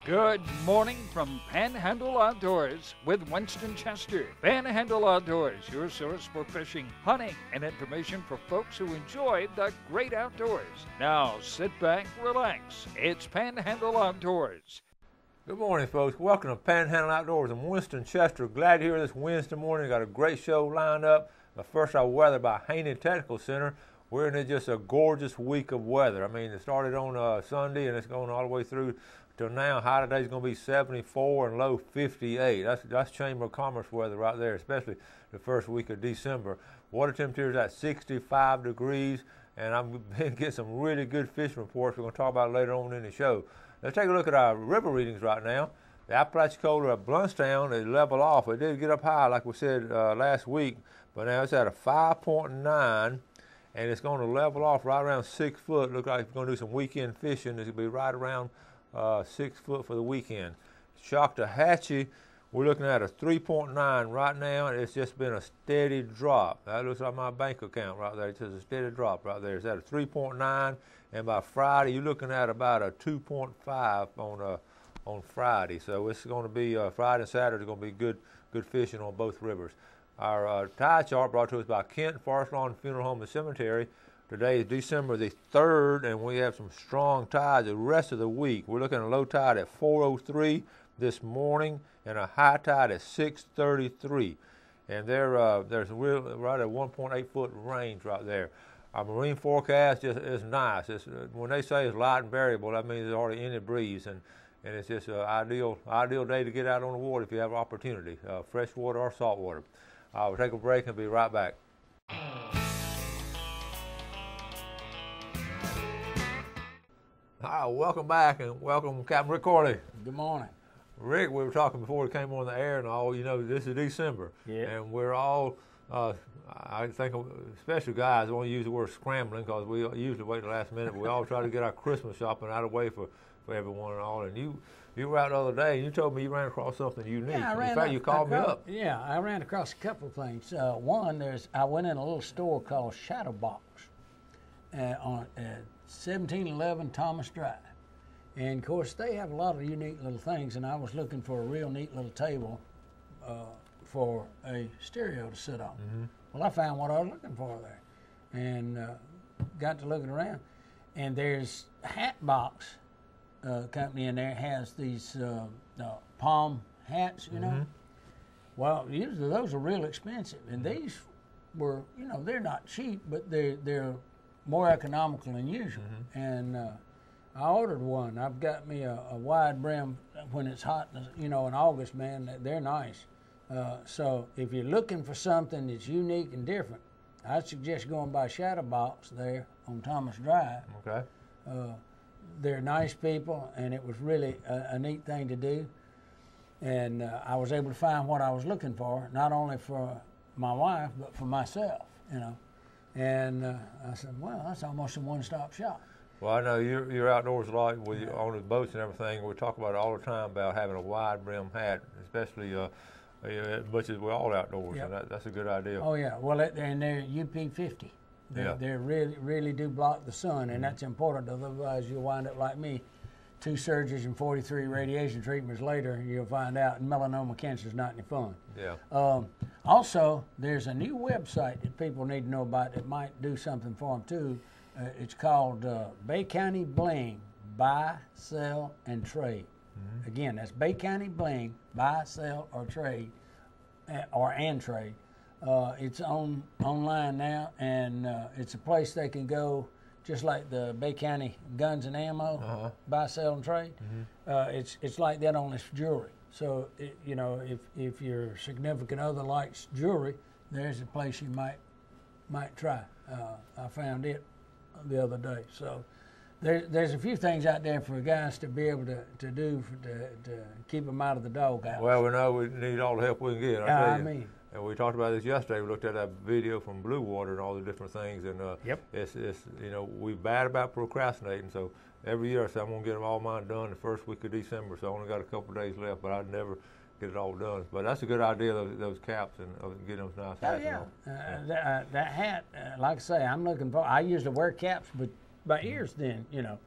Good morning from Panhandle Outdoors with Winston Chester. Panhandle Outdoors, your source for fishing, hunting, and information for folks who enjoy the great outdoors. Now sit back, relax. It's Panhandle Outdoors. Good morning, folks. Welcome to Panhandle Outdoors. I'm Winston Chester. Glad you're here this Wednesday morning. Got a great show lined up. But first, our weather by Haney Technical Center. We're in just a gorgeous week of weather. I mean, it started on Sunday and it's going all the way through till now. High today is going to be 74 and low 58. That's Chamber of Commerce weather right there, especially the first week of December. Water temperature is at 65 degrees, and I'm going to get some really good fishing reports we're going to talk about later on in the show. Let's take a look at our river readings right now. The Apalachicola at Bluntstown is level off. It did get up high, like we said last week, but now it's at a 5.9. And it's going to level off right around 6 foot. Looks like it's going to do some weekend fishing. It's going to be right around 6 foot for the weekend. Shocktahhatchee, we're looking at a 3.9 right now. It's just been a steady drop. That looks like my bank account right there. It says a steady drop right there. It's at a 3.9, and by Friday you're looking at about a 2.5 on Friday. So it's going to be Friday and Saturday is going to be good fishing on both rivers. Our tide chart brought to us by Kent Forest Lawn Funeral Home and Cemetery. Today is December the 3rd, and we have some strong tides the rest of the week. We're looking at a low tide at 4:03 this morning and a high tide at 6:33. And there's right at 1.8 foot range right there. Our marine forecast is nice. When they say it's light and variable, that means there's hardly any breeze, and it's just an ideal day to get out on the water if you have an opportunity, fresh water or salt water. We'll take a break and be right back. Hi, welcome back, and welcome Captain Rick Corley. Good morning. Rick, we were talking before we came on the air and all, you know, this is December. Yeah. And we're all, I think, especially guys, I want to use the word scrambling because we usually wait the last minute, but we all try to get our Christmas shopping out of the way for everyone and all. And you were out the other day and you told me you ran across something unique. Yeah, in fact, you called me up. Yeah, I ran across a couple of things. One, I went in a little store called Shadow Box on 1711 Thomas Drive. And of course, they have a lot of unique little things, and I was looking for a real neat little table for a stereo to sit on. Mm-hmm. Well, I found what I was looking for there, and got to looking around. And there's Hat Box company in there has these palm hats, you know. Well, usually those are real expensive, and these were, you know, they're not cheap, but they're more economical than usual. And I ordered one. I've got me a wide brim when it's hot, you know, in August, man. They're nice. So if you're looking for something that's unique and different, I'd suggest going by Shadow Box there on Thomas Drive. Okay. They're nice people, and it was really a neat thing to do. And I was able to find what I was looking for, not only for my wife, but for myself, you know. And I said, well, that's almost a one-stop shop. Well, I know you're outdoors a lot with on the boats and everything. We talk about it all the time about having a wide brim hat, especially as much as we're all outdoors, Yep. And that's a good idea. Oh, yeah. Well, and they're UP50. They really do block the sun, and that's important. Otherwise, you'll wind up like me, 2 surgeries and 43 radiation treatments later, and you'll find out melanoma cancer is not any fun. Yeah. Also, there's a new website that people need to know about that might do something for them, too. It's called Bay County Bling, Buy, Sell, and Trade. Again, that's Bay County Bling, Buy, Sell, or Trade, and Trade. It's online now, and it's a place they can go, just like the Bay County Guns and Ammo, Buy, Sell, and Trade. It's like that, only it's jewelry. So, you know, if your significant other likes jewelry, there's a place you might try. I found it the other day. So there's a few things out there for guys to be able to do to keep them out of the doghouse. Well, we know we need all the help we can get. I mean. And we talked about this yesterday. We looked at that video from Blue Water and all the different things. And it's you know, we're bad about procrastinating. So every year I say I'm going to get all mine done the first week of December. So I only got a couple of days left, but I'd never get it all done. But that's a good idea, those caps and getting those nice hats. Oh, yeah. That hat, like I say, I'm looking for, I usually wear caps, but by ears then, you know.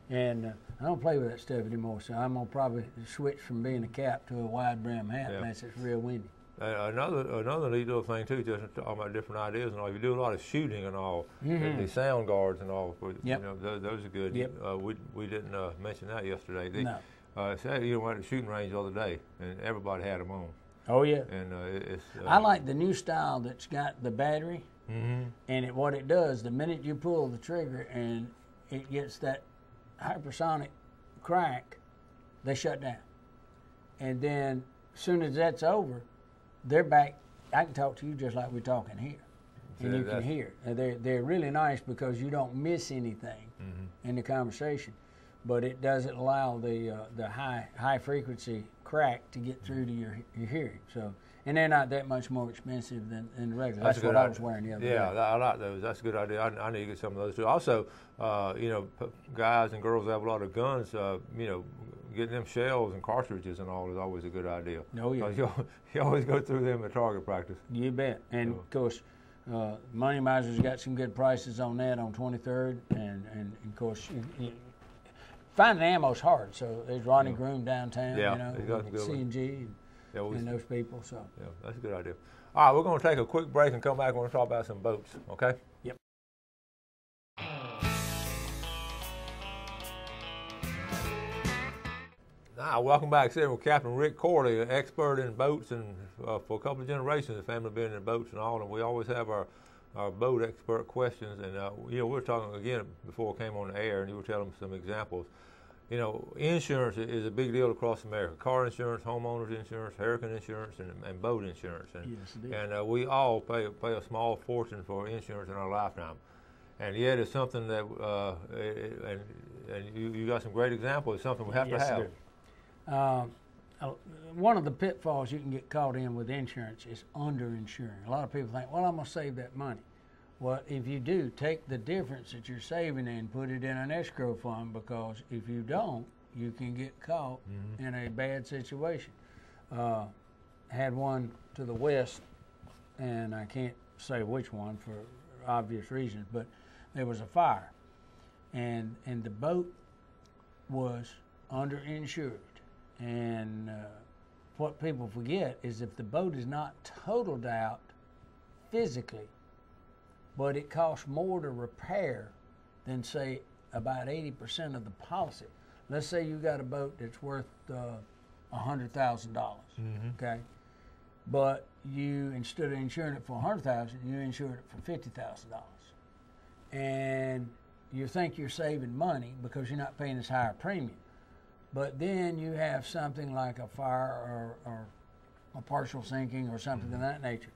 And I don't play with that stuff anymore, so I'm gonna probably switch from being a cap to a wide brim hat unless it's real windy. Another neat little thing too, just talking about different ideas and all. You do a lot of shooting and all, and the sound guards and all. You know, those are good. Yep. We didn't mention that yesterday. No. You went to the shooting range the other day, and everybody had them on. Oh yeah. And it's. I like the new style that's got the battery, and what it does, the minute you pull the trigger and it gets that hypersonic crack, they shut down, and then as soon as that's over, they're back. I can talk to you just like we're talking here, and you can hear. They're really nice because you don't miss anything in the conversation, but it doesn't allow the high frequency crack to get through to your hearing. So, and they're not that much more expensive than the regular. That's what I was wearing the other day. Yeah, I like those. That's a good idea. I need to get some of those too. Also, you know, guys and girls that have a lot of guns. You know, getting them shells and cartridges and all is always a good idea. Oh yeah. You always go through them at target practice. You bet. And of course, Money Miser's got some good prices on that on 23rd, and of course. Finding ammo's hard, so there's Ronnie Groom downtown, you know, C&G and those people. So yeah, that's a good idea. All right, we're going to take a quick break and come back. We're going to talk about some boats, okay? Yep. Welcome back. Sitting with Captain Rick Corley, an expert in boats, and for a couple of generations, the family been in boats and all, and we always have our boat expert questions. And you know, we were talking again before we came on the air, and you were telling me some examples. You know, insurance is a big deal across America. Car insurance, homeowners insurance, hurricane insurance, and boat insurance. And, yes, it is. And we all pay a small fortune for insurance in our lifetime. And yet it's something that, and you got some great examples. It's something we have to have. One of the pitfalls you can get caught in with insurance is underinsuring. A lot of people think, well, I'm going to save that money. Well, if you do, take the difference that you're saving and put it in an escrow fund, because if you don't, you can get caught in a bad situation. Had one to the west, and I can't say which one for obvious reasons, but there was a fire, and the boat was underinsured. And what people forget is if the boat is not totaled out physically, but it costs more to repair than, say, about 80% of the policy. Let's say you got a boat that's worth $100,000, okay? But you, instead of insuring it for $100,000, you insured it for $50,000. And you think you're saving money because you're not paying as high a premium. But then you have something like a fire or a partial sinking or something of that nature.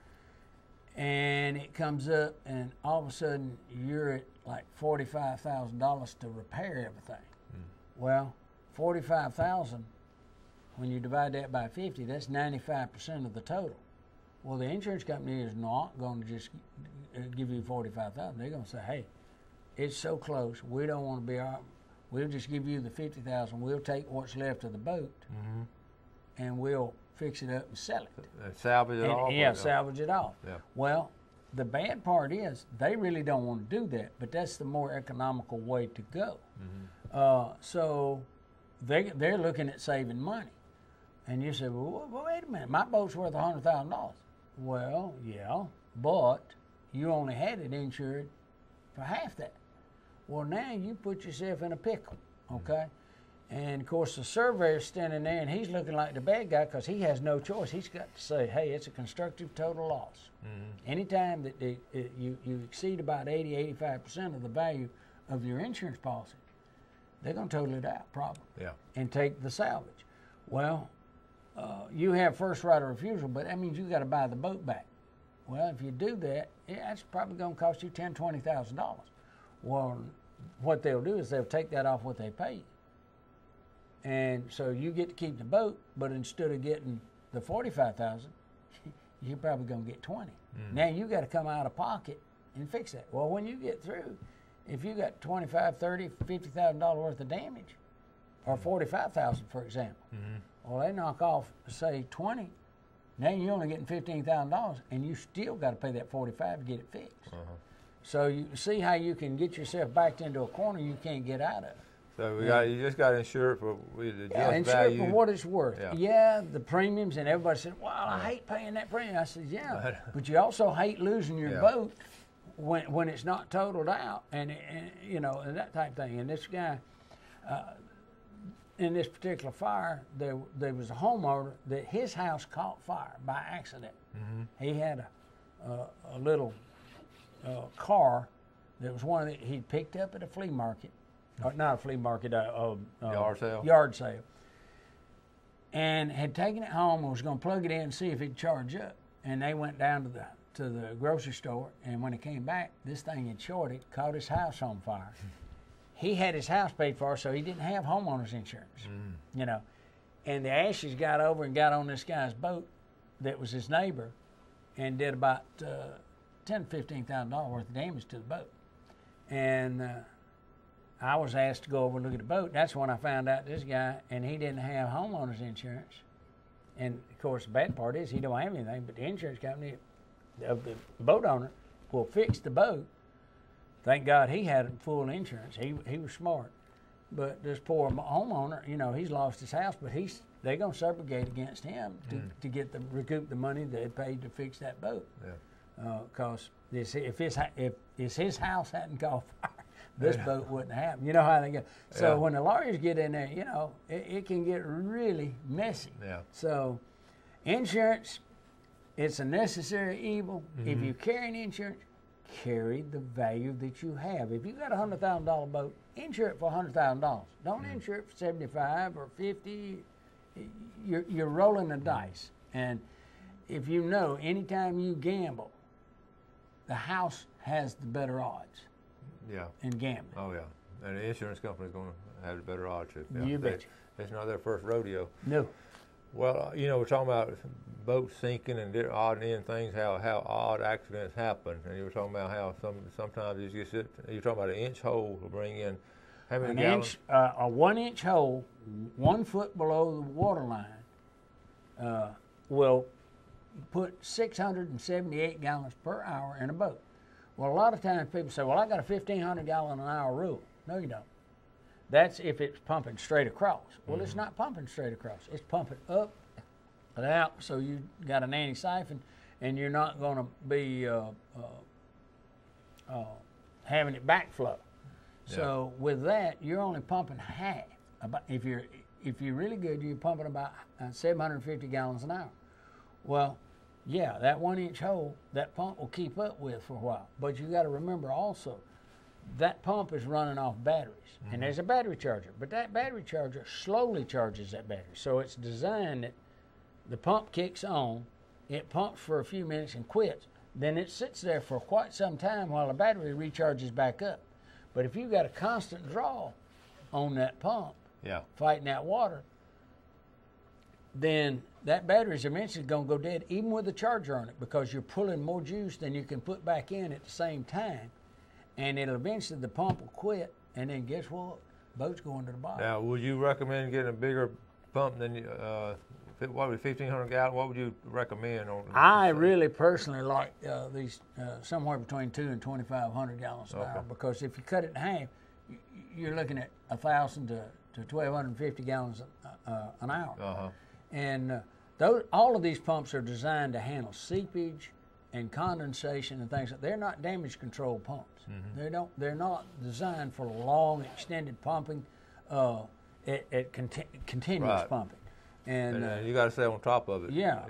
And it comes up, and all of a sudden you're at like $45,000 to repair everything. Well, $45,000, when you divide that by 50, that's 95% of the total. Well, the insurance company is not going to just give you $45,000. They're going to say, hey, it's so close, we don't want to be out. We'll just give you the $50,000. We'll take what's left of the boat, and we'll fix it up and sell it. And salvage it off? Yeah, salvage it off. Yeah. Well, the bad part is they really don't want to do that, but that's the more economical way to go. So they're looking at saving money. And you say, well, wait a minute, my boat's worth $100,000. Well, yeah, but you only had it insured for half that. Well, now you put yourself in a pickle, okay? And, of course, the surveyor's standing there, and he's looking like the bad guy because he has no choice. He's got to say, hey, it's a constructive total loss. Anytime that you exceed about 85% of the value of your insurance policy, they're going to total it out, probably, and take the salvage. Well, you have first right of refusal, but that means you got to buy the boat back. Well, if you do that, that's probably going to cost you $10,000, $20,000. Well, what they'll do is they'll take that off what they pay you. And so you get to keep the boat, but instead of getting the $45,000, you're probably going to get $20,000. Now you got to come out of pocket and fix that. Well, when you get through, if you got $25,000, $30,000, $50,000 worth of damage, or $45,000, for example, well, they knock off, say, $20,000. Now you're only getting $15,000, and you still got to pay that $45,000 to get it fixed. So you see how you can get yourself backed into a corner you can't get out of. So you just got to insure it for the just insure it value. for what it's worth. Yeah. Yeah, the premiums, and everybody said, "Well, I hate paying that premium." I said, "Yeah, but you also hate losing your boat when it's not totaled out, and and that type of thing." And this guy, in this particular fire, there was a homeowner that his house caught fire by accident. He had a little car that was one that he'd picked up at a flea market. Or not a flea market, yard sale. And had taken it home and was going to plug it in and see if it'd charge up. And they went down to the grocery store, and when he came back, this thing had shorted, caught his house on fire. He had his house paid for, so he didn't have homeowner's insurance, And the ashes got over and got on this guy's boat that was his neighbor, and did about $10,000 to $15,000 worth of damage to the boat. And I was asked to go over and look at the boat. That's when I found out this guy, and he didn't have homeowner's insurance. And of course, the bad part is he don't have anything, but the insurance company of the boat owner will fix the boat. Thank God he had full insurance. He was smart. But this poor homeowner, he's lost his house, but they're gonna subrogate against him to recoup the money they had paid to fix that boat. Yeah. Because if his house hadn't caught fire, this boat wouldn't happen. You know how they go. So when the lawyers get in there, it can get really messy. Yeah. So insurance, it's a necessary evil. If you carry an insurance, carry the value that you have. If you got a $100,000 boat, insure it for $100,000. Don't insure it for $75 or $50. You're rolling the dice. And if anytime you gamble, the house has the better odds. Yeah. In gambling. Oh, yeah. And the insurance company's going to have the better odds. You betcha. It's not their first rodeo. No. Well, we're talking about boats sinking and odd end things, how odd accidents happen. And you were talking about how sometimes you're talking about an inch hole will bring in how many gallons? A 1 inch hole, 1 foot below the water line, will put 678 gallons per hour in a boat. Well, a lot of times people say, well, I got a 1,500 gallon an hour rule. No, you don't. That's if it's pumping straight across. Well, it's not pumping straight across. It's pumping up and out, so you got an anti-siphon, and you're not going to be having it backflow. Yeah. So with that, you're only pumping half. If you're really good, you're pumping about 750 gallons an hour. Well, yeah, that 1 inch hole, that pump will keep up with for a while. But you got to remember also, that pump is running off batteries. And there's a battery charger. But that battery charger slowly charges that battery. So it's designed that the pump kicks on, it pumps for a few minutes and quits. Then it sits there for quite some time while the battery recharges back up. But if you've got a constant draw on that pump, fighting that water, then that battery is eventually going to go dead, even with the charger on it, because you're pulling more juice than you can put back in at the same time. And it'll eventually, the pump will quit, and then guess what? Boat's going to the bottom. Now, would you recommend getting a bigger pump than, 1,500 gallon? What would you recommend? I really personally like these somewhere between 2 and 2,500 gallons an hour, because if you cut it in half, you're looking at 1,000 to 1,250 gallons an hour. And all of these pumps are designed to handle seepage and condensation and things. They're not damage control pumps. They're not designed for long extended pumping, continuous pumping. And you got to stay on top of it. Yeah,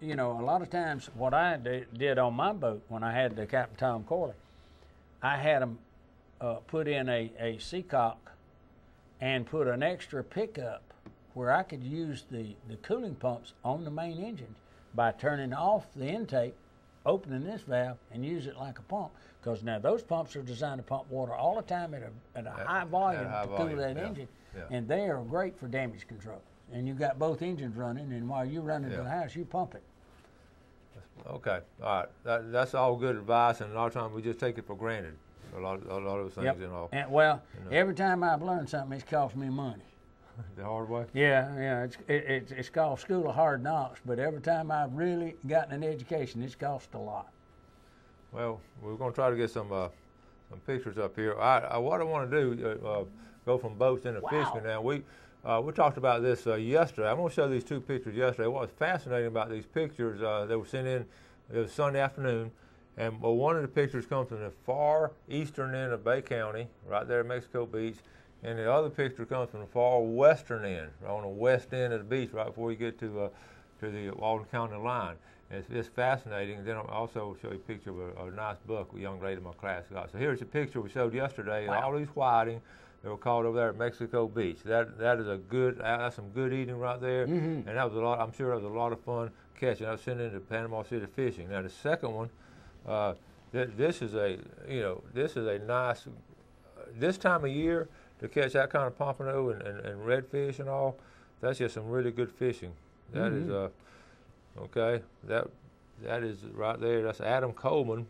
a lot of times what I did on my boat when I had the Captain Tom Corley, I had them put in a seacock and put an extra pickup where I could use the cooling pumps on the main engines by turning off the intake, opening this valve, and use it like a pump. Because now those pumps are designed to pump water all the time at a high volume to cool that engine, and they are great for damage control. And you've got both engines running, and while you're running to the house, you pump it. Okay, all right. That's all good advice, and a lot of times we just take it for granted. A lot of those things and all. And every time I've learned something, it's cost me money. The hard way? Yeah. It's called School of Hard Knocks, but every time I've really gotten an education, it's cost a lot. Well, we're going to try to get some pictures up here. What I want to do, go from boats into fishing. Now, we talked about this yesterday. I'm going to show these two pictures yesterday. What was fascinating about these pictures, they were sent in, it was Sunday afternoon, and one of the pictures comes from the far eastern end of Bay County, right there at Mexico Beach, and the other picture comes from the far western end, on the west end of the beach, right before you get to the Walton County line. It's fascinating. And then I'll also show you a picture of a nice buck a young lady in my class got. So here's a picture we showed yesterday. Wow. All these whiting that were caught over there at Mexico Beach. That is that's some good eating right there. Mm-hmm. And that was a lot. I'm sure it was a lot of fun catching. I was sending into Panama City fishing. Now the second one, this is a nice. This time of year to catch that kind of pompano and redfish and all, that's just some really good fishing. That is okay. That is right there. That's Adam Coleman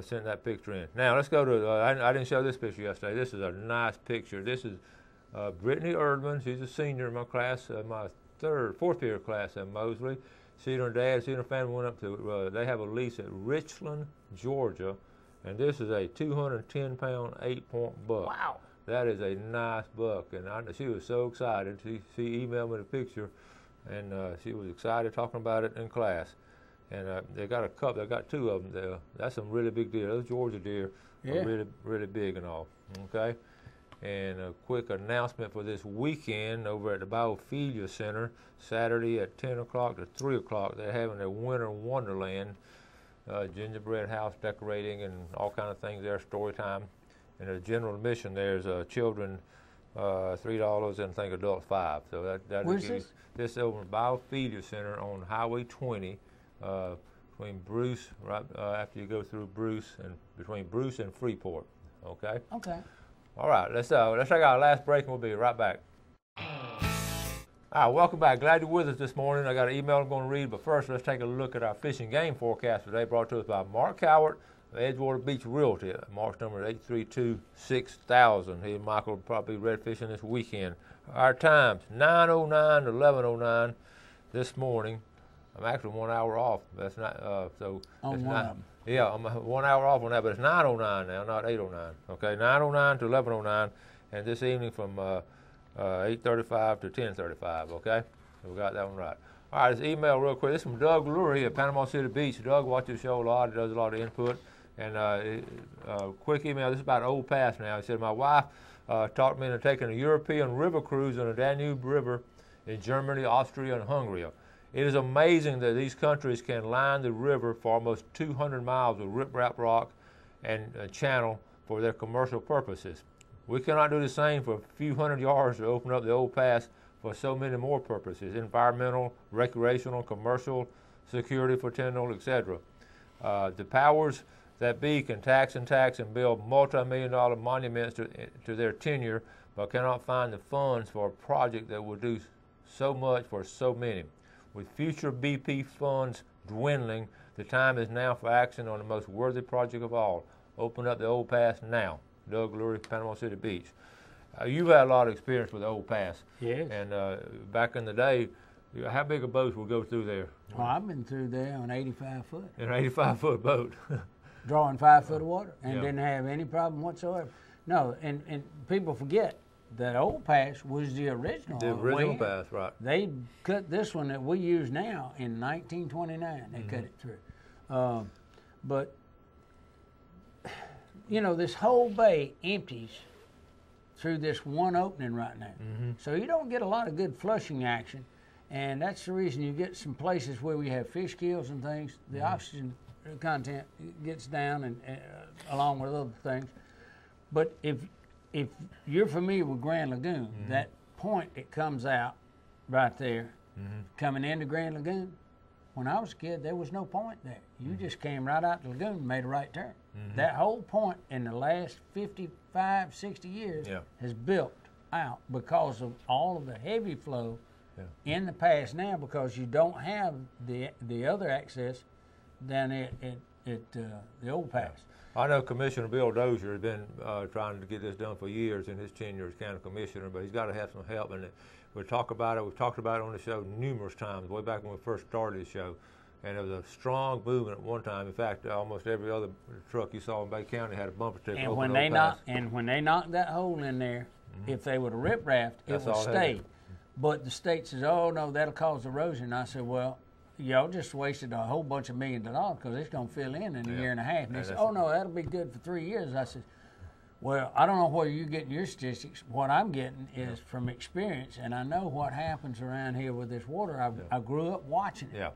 sent that picture in. Now let's go to. I didn't show this picture yesterday. This is a nice picture. This is Brittany Erdman. She's a senior in my class, my fourth year class at Mosley. She and her dad, she and her family went up to. They have a lease at Richland, Georgia, and this is a 210-pound 8-point buck. Wow. That is a nice buck, and she was so excited. She emailed me the picture, and she was excited talking about it in class. And they got a couple. They got two of them there. That's some really big deer. Those Georgia deer are really, really big and all. Okay. And a quick announcement for this weekend over at the Biophilia Center, Saturday at 10 o'clock to 3 o'clock. They're having a winter wonderland, gingerbread house decorating and all kind of things there. Story time. And the general admission there's children $3 and I think adults $5. So that where's this? This over at Biophilia Center on Highway 20, between Bruce, right after you go through Bruce, and between Bruce and Freeport. Okay. Okay. All right. Let's take our last break and we'll be right back. All right, welcome back. Glad you're with us this morning. I got an email I'm going to read, but first let's take a look at our fishing game forecast today, brought to us by Mark Cowart, Edgewater Beach Realty. Mark's number is 832-6000. He and Michael will probably be red fishing this weekend. Our times, 9:09 to 11:09 this morning. I'm actually 1 hour off. That's not so. On one of them. Yeah, I'm 1 hour off on that, but it's 9:09 now, not 8:09. Okay, 9:09 to 11:09, and this evening from 8:35 to 10:35. Okay, so we got that one right. All right, this email real quick. This is from Doug Lurie at Panama City Beach. Doug watches the show a lot. He does a lot of input. And quick email. This is about Old Pass now. He said, my wife talked me into taking a European river cruise on the Danube River in Germany, Austria, and Hungary. It is amazing that these countries can line the river for almost 200 miles with riprap rock and channel for their commercial purposes. We cannot do the same for a few hundred yards to open up the Old Pass for so many more purposes: environmental, recreational, commercial, security for Tyndall, etc. The powers that be can tax and build multi-million-dollar monuments to their tenure, but cannot find the funds for a project that will do so much for so many. With future BP funds dwindling, the time is now for action on the most worthy project of all. Open up the Old Pass now. Doug Lurie, Panama City Beach. You've had a lot of experience with the Old Pass. Yes. And back in the day, how big a boat would go through there? Oh, I've been through there on 85 foot. An 85-foot boat. Drawing 5 foot of water and didn't have any problem whatsoever. No, and people forget that Old Pass was the original. The original pass, right. They cut this one that we use now in 1929. They cut it through. But, you know, this whole bay empties through this one opening right now. So you don't get a lot of good flushing action. And that's the reason you get some places where we have fish kills and things. The oxygen content gets down and along with other things. But if you're familiar with Grand Lagoon, that point that comes out right there, coming into Grand Lagoon, when I was a kid, there was no point there. You just came right out the lagoon and made a right turn. That whole point in the last 55, 60 years has built out because of all of the heavy flow in the pass now, because you don't have the other access down at the Old Pass. I know Commissioner Bill Dozier has been trying to get this done for years in his tenure as county commissioner, but he's got to have some help. And we'll talk about it. We've talked about it on the show numerous times, way back when we first started the show. And there was a strong movement at one time. In fact, almost every other truck you saw in Bay County had a bumper sticker. And when they knocked that hole in there, if they would have rip-raffed, it would stay. But the state says, oh, no, that'll cause erosion. And I said, well, y'all just wasted a whole bunch of $1 million because it's going to fill in a year and a half. And they said, oh, no, that'll be good for 3 years. I said, well, I don't know where you're getting your statistics. What I'm getting is from experience, and I know what happens around here with this water. I grew up watching it. Yeah.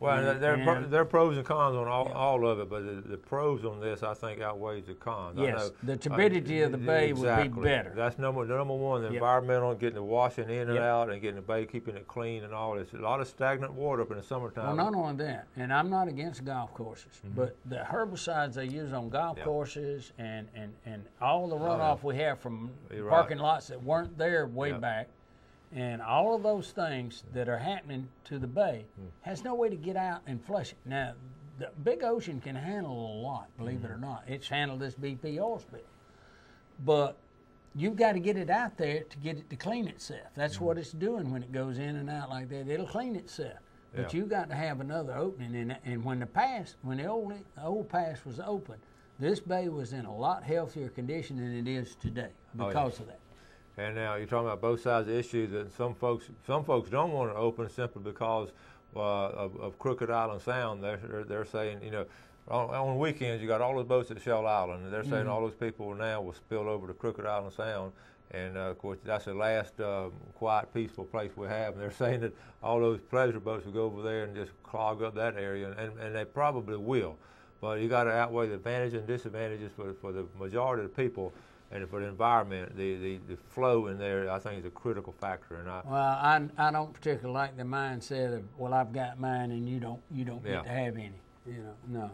Well, there are pros and cons on all of it, but the pros on this, I think, outweighs the cons. Yes, the turbidity of the bay would be better. That's number one, the environmental, getting the washing in and out and getting the bay, keeping it clean and all this. A lot of stagnant water up in the summertime. Well, not only that, and I'm not against golf courses, but the herbicides they use on golf courses and all the runoff we have from parking lots that weren't there way back, and all of those things that are happening to the bay has no way to get out and flush it. Now, the big ocean can handle a lot, believe it or not. It's handled this BP oil spill. But you've got to get it out there to get it to clean itself. That's what it's doing when it goes in and out like that. It'll clean itself. But you've got to have another opening. And when the old pass was open, this bay was in a lot healthier condition than it is today because of that. And now you're talking about both sides of the issue that some folks don't want to open simply because of Crooked Island Sound. They're saying, you know, on weekends you got all those boats at Shell Island, and they're saying all those people now will spill over to Crooked Island Sound. And of course that's the last quiet, peaceful place we have. And they're saying that all those pleasure boats will go over there and just clog up that area, and they probably will. But you got to outweigh the advantages and disadvantages for the majority of the people. And for the environment, the flow in there, I think, is a critical factor. And I don't particularly like the mindset of, well, I've got mine and you don't get to have any. You know, no,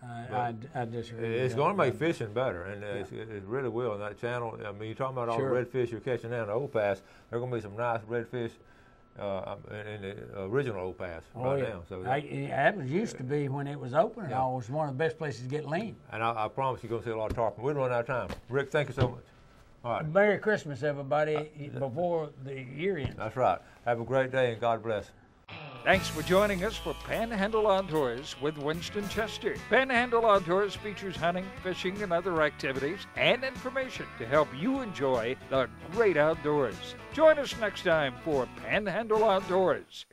I disagree. It's going to make fishing better, and it really will. And that channel, I mean, you're talking about all the redfish you're catching now in the Old Pass. There are going to be some nice redfish in the original Old Pass now. So that was used to be when it was open. It was one of the best places to get lean. And I promise you're going to see a lot of tarpon. We're running out of time. Rick, thank you so much. All right. Merry Christmas, everybody, before the year ends. That's right. Have a great day, and God bless. Thanks for joining us for Panhandle Outdoors with Winston Chester. Panhandle Outdoors features hunting, fishing, and other activities and information to help you enjoy the great outdoors. Join us next time for Panhandle Outdoors.